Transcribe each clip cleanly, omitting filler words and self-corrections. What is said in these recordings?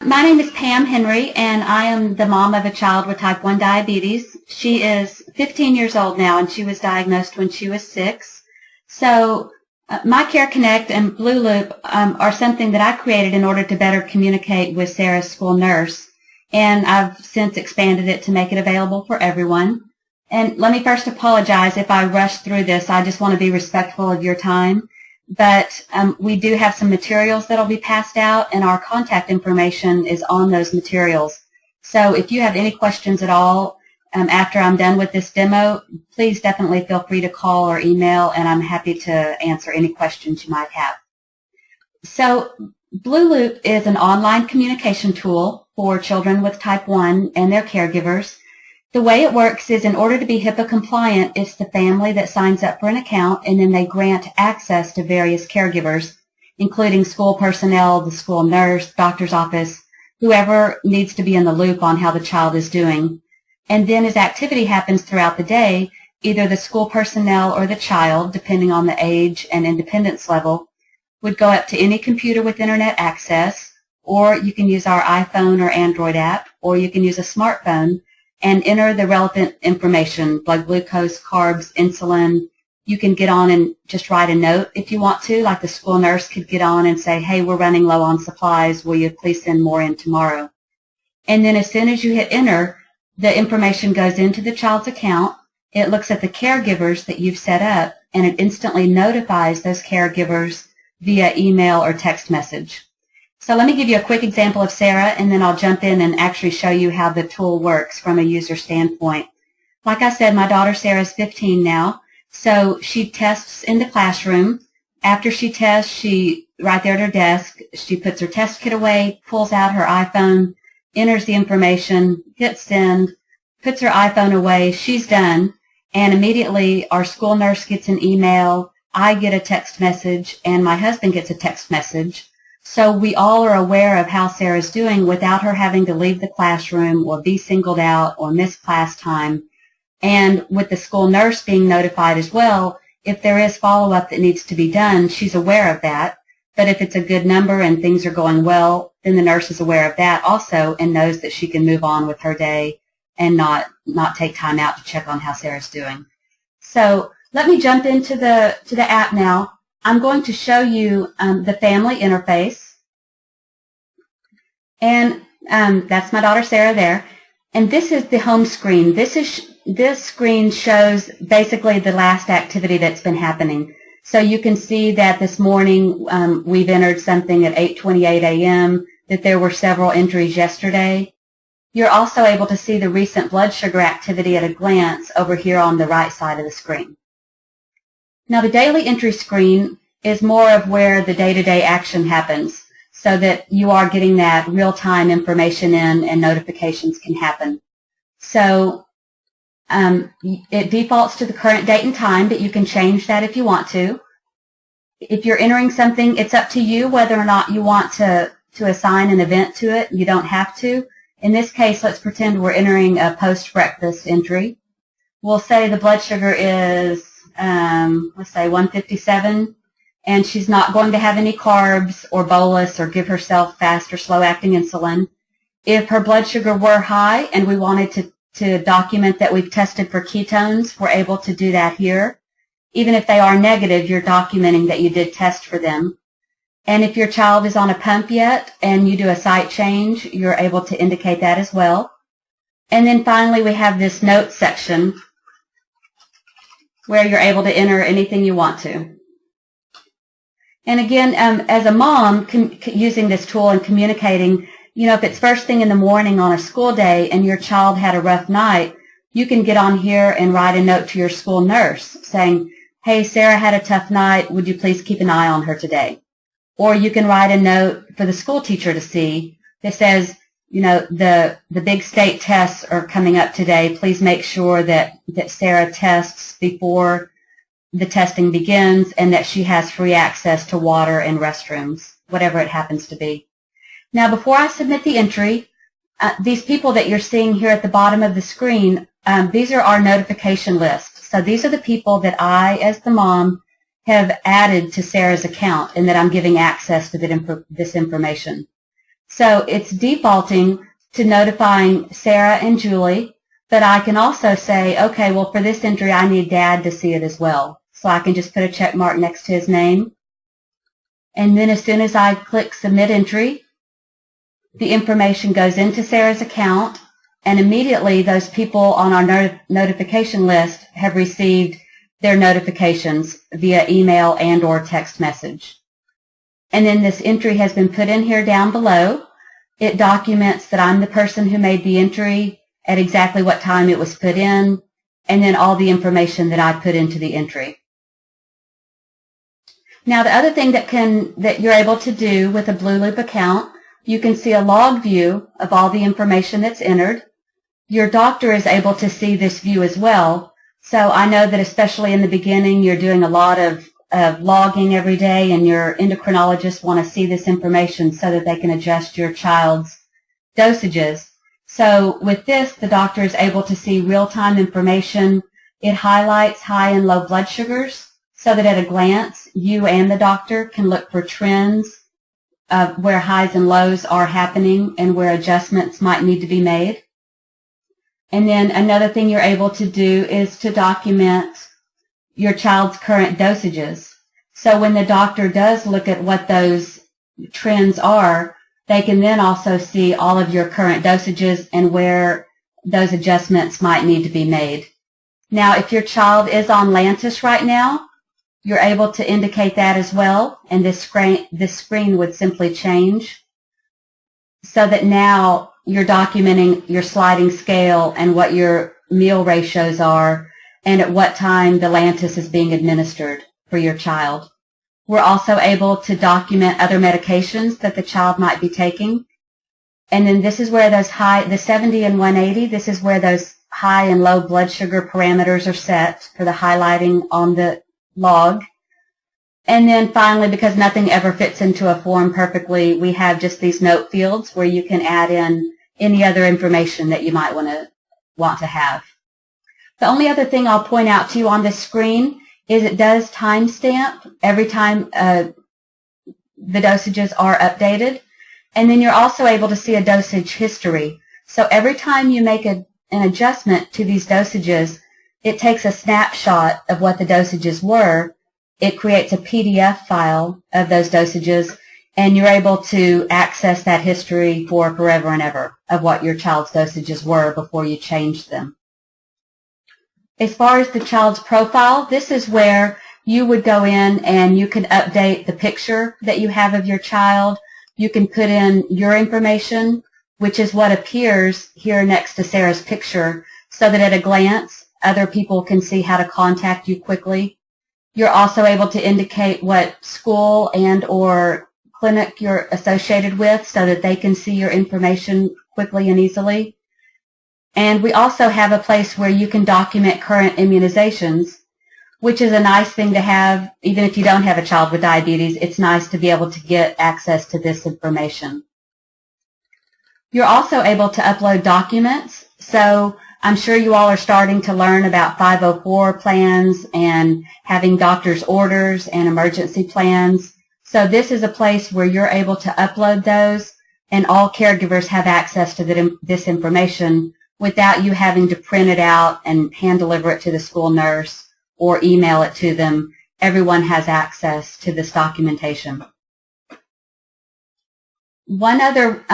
My name is Pam Henry, and I am the mom of a child with type 1 diabetes. She is 15 years old now, and she was diagnosed when she was 6. So MyCareConnect and BlueLoop are something that I created in order to better communicate with Sarah's school nurse, and I've since expanded it to make it available for everyone. And let me first apologize if I rush through this. I just want to be respectful of your time. But we do have some materials that will be passed out, and our contact information is on those materials. So if you have any questions at all after I'm done with this demo, please definitely feel free to call or email, and I'm happy to answer any questions you might have. So BlueLoop is an online communication tool for children with type 1 and their caregivers. The way it works is, in order to be HIPAA compliant, it's the family that signs up for an account, and then they grant access to various caregivers, including school personnel, the school nurse, doctor's office, whoever needs to be in the loop on how the child is doing. And then as activity happens throughout the day, either the school personnel or the child, depending on the age and independence level, would go up to any computer with internet access, or you can use our iPhone or Android app, or you can use a smartphone and enter the relevant information: blood glucose, carbs, insulin. You can get on and just write a note if you want to, like the school nurse could get on and say, hey, we're running low on supplies, will you please send more in tomorrow? And then as soon as you hit enter, the information goes into the child's account. It looks at the caregivers that you've set up, and it instantly notifies those caregivers via email or text message. So let me give you a quick example of Sarah, and then I'll jump in and actually show you how the tool works from a user standpoint. Like I said, my daughter Sarah is 15 now, so she tests in the classroom. After she tests, right there at her desk, she puts her test kit away, pulls out her iPhone, enters the information, hits send, puts her iPhone away, she's done, and immediately our school nurse gets an email, I get a text message, and my husband gets a text message. So we all are aware of how Sarah's doing without her having to leave the classroom or be singled out or miss class time. And with the school nurse being notified as well, if there is follow-up that needs to be done, she's aware of that. But if it's a good number and things are going well, then the nurse is aware of that also and knows that she can move on with her day and not take time out to check on how Sarah's doing. So let me jump into the app now. I'm going to show you the family interface, and that's my daughter Sarah there. And this is the home screen. This screen shows basically the last activity that's been happening. So you can see that this morning we've entered something at 8:28 a.m., that there were several entries yesterday. You're also able to see the recent blood sugar activity at a glance over here on the right side of the screen. Now, the daily entry screen is more of where the day-to-day action happens, so that you are getting that real-time information in and notifications can happen. So it defaults to the current date and time, but you can change that if you want to. If you're entering something, it's up to you whether or not you want to assign an event to it. You don't have to. In this case, let's pretend we're entering a post-breakfast entry. We'll say the blood sugar is let's say 157, and she's not going to have any carbs or bolus or give herself fast or slow-acting insulin. If her blood sugar were high and we wanted to document that we've tested for ketones, we're able to do that here. Even if they are negative, you're documenting that you did test for them. And if your child is on a pump yet and you do a site change, you're able to indicate that as well. And then finally, we have this notes section where you're able to enter anything you want to. And again, as a mom, using this tool and communicating, you know, if it's first thing in the morning on a school day and your child had a rough night, you can get on here and write a note to your school nurse saying, hey, Sarah had a tough night, would you please keep an eye on her today? Or you can write a note for the school teacher to see that says, you know, the big state tests are coming up today. Please make sure that Sarah tests before the testing begins and that she has free access to water and restrooms, whatever it happens to be. Now, before I submit the entry, these people that you're seeing here at the bottom of the screen, these are our notification list. So these are the people that I, as the mom, have added to Sarah's account and that I'm giving access to this information. So it's defaulting to notifying Sarah and Julie, but I can also say, okay, well, for this entry, I need Dad to see it as well. So I can just put a check mark next to his name. And then as soon as I click Submit Entry, the information goes into Sarah's account, and immediately those people on our notification list have received their notifications via email and or text message. And then this entry has been put in here down below. It documents that I'm the person who made the entry, at exactly what time it was put in, and then all the information that I put into the entry. Now, the other thing that you're able to do with a BlueLoop account, you can see a log view of all the information that's entered. Your doctor is able to see this view as well. So I know that especially in the beginning, you're doing a lot of logging every day, and your endocrinologists want to see this information so that they can adjust your child's dosages. So with this, the doctor is able to see real-time information. It highlights high and low blood sugars so that at a glance, you and the doctor can look for trends of where highs and lows are happening and where adjustments might need to be made. And then another thing you're able to do is to document your child's current dosages. So when the doctor does look at what those trends are, they can then also see all of your current dosages and where those adjustments might need to be made. Now, if your child is on Lantus right now, you're able to indicate that as well, and this screen would simply change so that now you're documenting your sliding scale and what your meal ratios are and at what time the Lantus is being administered for your child. We're also able to document other medications that the child might be taking. And then this is where those the 70 and 180, this is where those high and low blood sugar parameters are set for the highlighting on the log. And then finally, because nothing ever fits into a form perfectly, we have just these note fields where you can add in any other information that you might want to have. The only other thing I'll point out to you on this screen is it does timestamp every time the dosages are updated. And then you're also able to see a dosage history. So every time you make an adjustment to these dosages, it takes a snapshot of what the dosages were. It creates a PDF file of those dosages, and you're able to access that history for forever and ever of what your child's dosages were before you changed them. As far as the child's profile, this is where you would go in and you can update the picture that you have of your child. You can put in your information, which is what appears here next to Sarah's picture, so that at a glance, other people can see how to contact you quickly. You're also able to indicate what school and or clinic you're associated with so that they can see your information quickly and easily. And we also have a place where you can document current immunizations, which is a nice thing to have. Even if you don't have a child with diabetes, it's nice to be able to get access to this information. You're also able to upload documents. So I'm sure you all are starting to learn about 504 plans and having doctor's orders and emergency plans. So this is a place where you're able to upload those, and all caregivers have access to this information without you having to print it out and hand deliver it to the school nurse or email it to them. Everyone has access to this documentation. One other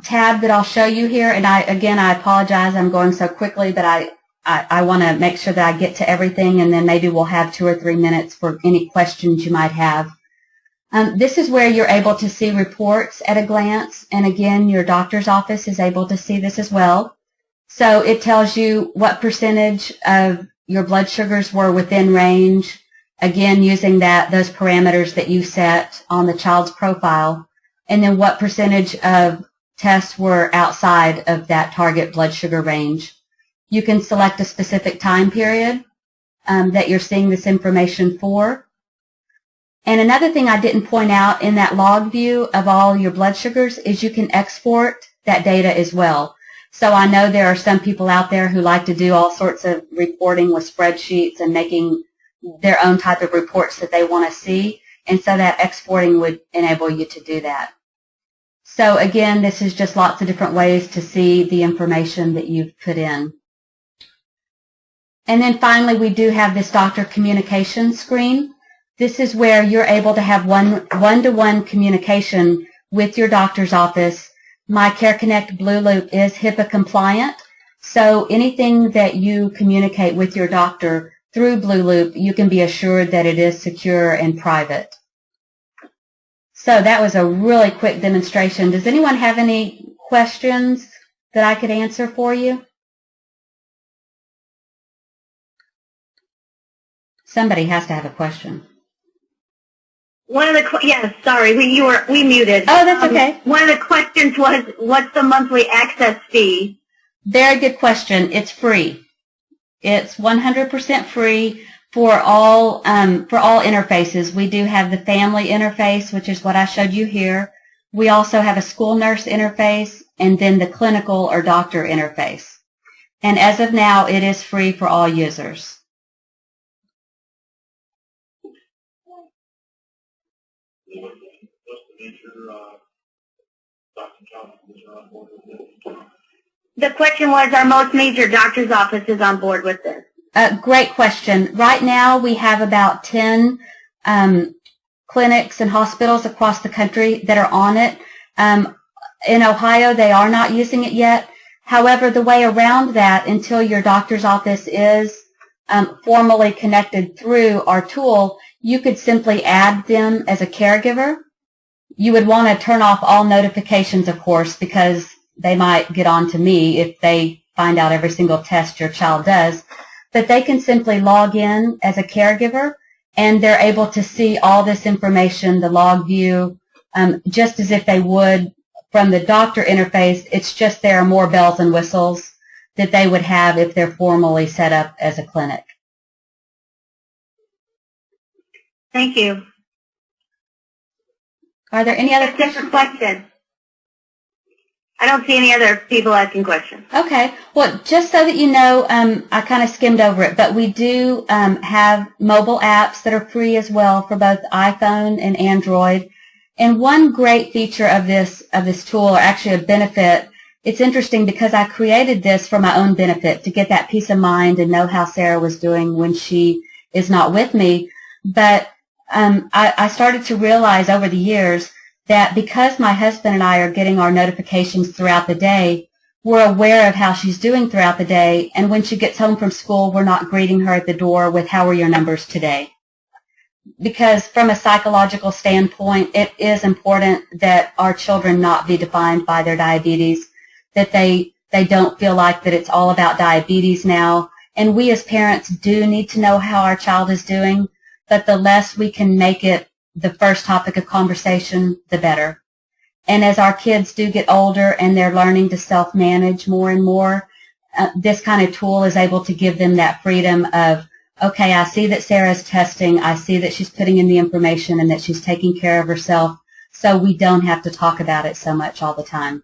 tab that I'll show you here, and I apologize, I'm going so quickly, but I want to make sure that I get to everything, and then maybe we'll have 2 or 3 minutes for any questions you might have. This is where you're able to see reports at a glance, and again, your doctor's office is able to see this as well. So it tells you what percentage of your blood sugars were within range, again, using those parameters that you set on the child's profile, and then what percentage of tests were outside of that target blood sugar range. You can select a specific time period that you're seeing this information for. And another thing I didn't point out in that log view of all your blood sugars is you can export that data as well. So I know there are some people out there who like to do all sorts of reporting with spreadsheets and making their own type of reports that they want to see, and so that exporting would enable you to do that. So again, this is just lots of different ways to see the information that you've put in. And then finally, we do have this doctor communication screen. This is where you're able to have one-to-one communication with your doctor's office. MyCareConnect BlueLoop is HIPAA compliant, so anything that you communicate with your doctor through BlueLoop, you can be assured that it is secure and private. So that was a really quick demonstration. Does anyone have any questions that I could answer for you? Somebody has to have a question. Yes, sorry, we muted. Oh, that's okay. One of the questions was, what's the monthly access fee? Very good question. It's free. It's 100% free for all interfaces. We do have the family interface, which is what I showed you here. We also have a school nurse interface, and then the clinical or doctor interface. And as of now, it is free for all users. The question was, are most major doctor's offices on board with this? Great question. Right now, we have about 10 clinics and hospitals across the country that are on it. In Ohio, they are not using it yet. However, the way around that, until your doctor's office is formally connected through our tool, you could simply add them as a caregiver. You would want to turn off all notifications, of course, because they might get on to me if they find out every single test your child does. But they can simply log in as a caregiver, and they're able to see all this information, the log view, just as if they would from the doctor interface. It's just there are more bells and whistles that they would have if they're formally set up as a clinic. Thank you. Are there any other questions? I don't see any other people asking questions. Okay. Well, just so that you know, I kind of skimmed over it, but we do have mobile apps that are free as well for both iPhone and Android. And one great feature of this tool, or actually a benefit, it's interesting because I created this for my own benefit to get that peace of mind and know how Sarah was doing when she is not with me. But I started to realize over the years that because my husband and I are getting our notifications throughout the day, we're aware of how she's doing throughout the day, and when she gets home from school, we're not greeting her at the door with, "How are your numbers today?" Because from a psychological standpoint, it is important that our children not be defined by their diabetes, that they don't feel like that it's all about diabetes now. And we as parents do need to know how our child is doing, but the less we can make it the first topic of conversation, the better. And as our kids do get older and they're learning to self-manage more and more, this kind of tool is able to give them that freedom of, okay, I see that Sarah's testing, I see that she's putting in the information and that she's taking care of herself, so we don't have to talk about it so much all the time.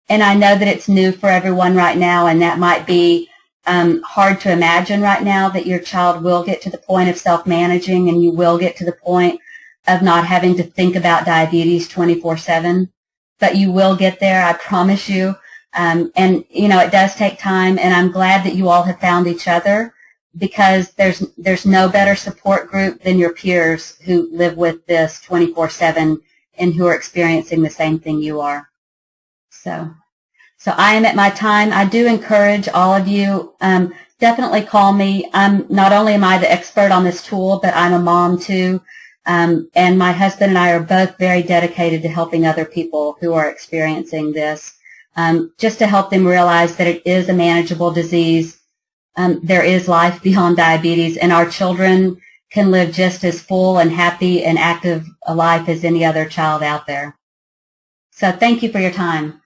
And I know that it's new for everyone right now, and that might be hard to imagine right now, that your child will get to the point of self-managing and you will get to the point of not having to think about diabetes 24/7, but you will get there, I promise you. And, you know, it does take time, and I'm glad that you all have found each other, because there's no better support group than your peers who live with this 24/7 and who are experiencing the same thing you are. So I am at my time. I do encourage all of you, definitely call me. Not only am I the expert on this tool, but I'm a mom too. And my husband and I are both very dedicated to helping other people who are experiencing this, just to help them realize that it is a manageable disease. There is life beyond diabetes, and our children can live just as full and happy and active a life as any other child out there. So thank you for your time.